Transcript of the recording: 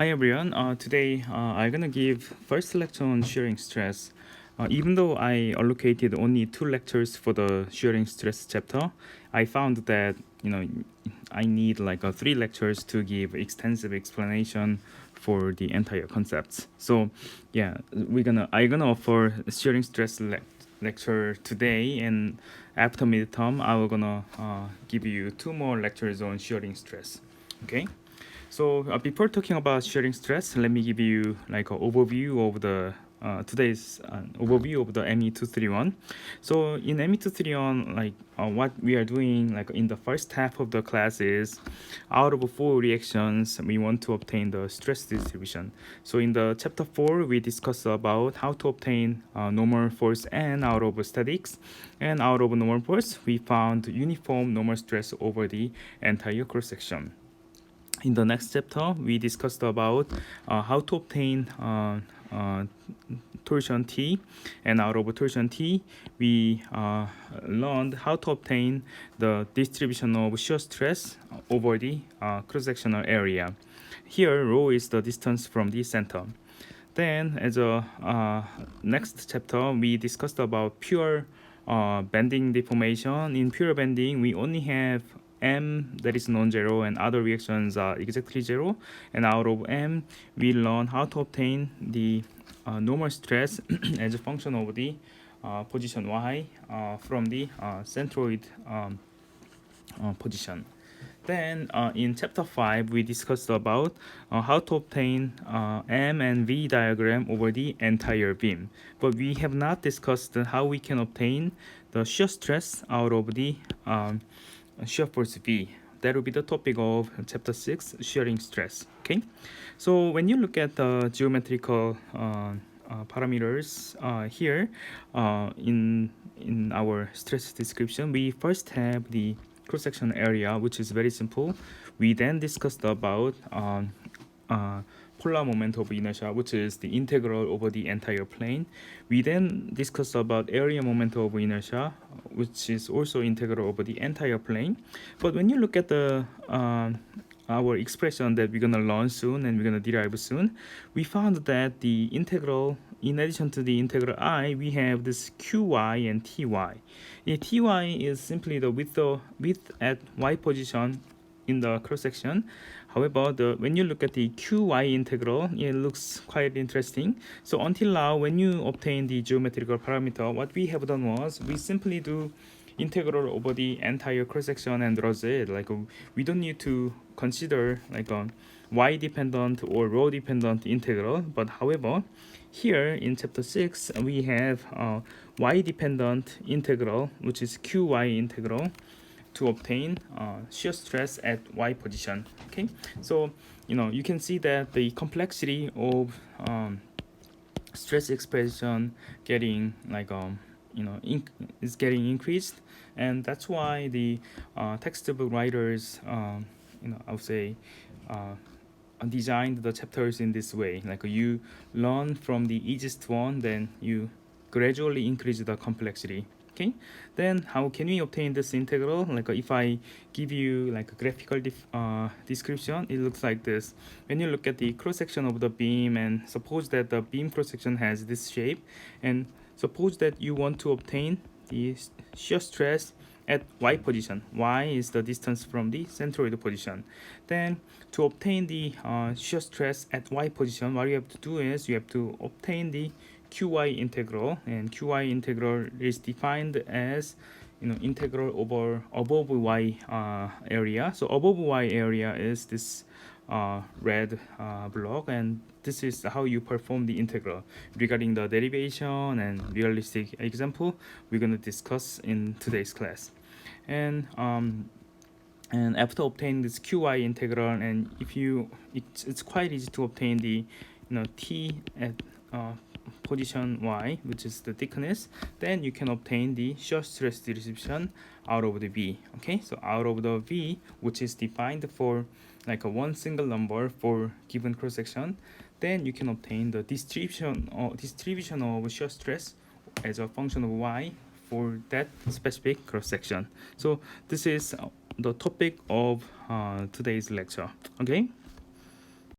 Hi everyone. Today I'm gonna give first lecture on shearing stress. Even though I allocated only 2 lectures for the shearing stress chapter, I found that I need like 3 lectures to give extensive explanation for the entire concepts. So yeah, I'm gonna offer shearing stress lecture today, and after midterm I will gonna give you 2 more lectures on shearing stress. Okay. So before talking about sharing stress, let me give you like an overview of the today's overview of the ME231. So in ME231, what we are doing like in the first half of the class is, out of 4 reactions, we want to obtain the stress distribution. So in the chapter 4, we discussed about how to obtain normal force N out of statics, and out of normal force, we found uniform normal stress over the entire cross section. In the next chapter, we discussed about how to obtain torsion T, and out of torsion T, we learned how to obtain the distribution of shear stress over the cross-sectional area. Here, rho is the distance from the center. Then, as a next chapter, we discussed about pure bending deformation. In pure bending, we only have M that is non-zero and other reactions are exactly zero. And out of M, we learn how to obtain the normal stress as a function of the position Y from the centroid position. Then in chapter 5, we discussed about how to obtain M and V diagram over the entire beam. But we have not discussed how we can obtain the shear stress out of the shear force V. That will be the topic of chapter 6, shearing stress. Okay, so when you look at the geometrical parameters here in our stress description, we first have the cross-section area, which is very simple. We then discussed about polar moment of inertia, which is the integral over the entire plane. We then discussed about area moment of inertia, which is also integral over the entire plane. But when you look at the our expression that we're gonna learn soon and we're gonna derive soon, we found that the integral, in addition to the integral I, we have this qy and ty. Ty is simply the width at y position in the cross section. However, when you look at the qy integral, it looks quite interesting. So until now, when you obtain the geometrical parameter, what we have done was we simply do integral over the entire cross section and draws it. We don't need to consider like a y dependent or rho dependent integral. But however, here in chapter 6, we have y dependent integral, which is qy integral, to obtain shear stress at y position. Okay, so you can see that the complexity of stress expression getting is getting increased, and that's why the textbook writers I would say designed the chapters in this way. Like you learn from the easiest one, then you gradually increase the complexity. Okay, then how can we obtain this integral? Like if I give you like a graphical description, it looks like this. When you look at the cross section of the beam, and suppose that the beam cross section has this shape, and suppose that you want to obtain the shear stress at y position. Y is the distance from the centroid position. Then to obtain the shear stress at y position, what you have to do is you have to obtain the qy integral, and qy integral is defined as integral over above y area. So above y area is this red block, and this is how you perform the integral. Regarding the derivation and realistic example, we're going to discuss in today's class. And after obtaining this qy integral, and if it's quite easy to obtain the t at position y, which is the thickness, then you can obtain the shear stress distribution out of the v. Okay, so out of the v, which is defined for like one single number for given cross section, then you can obtain the distribution of shear stress as a function of y for that specific cross section. So this is the topic of today's lecture. Okay.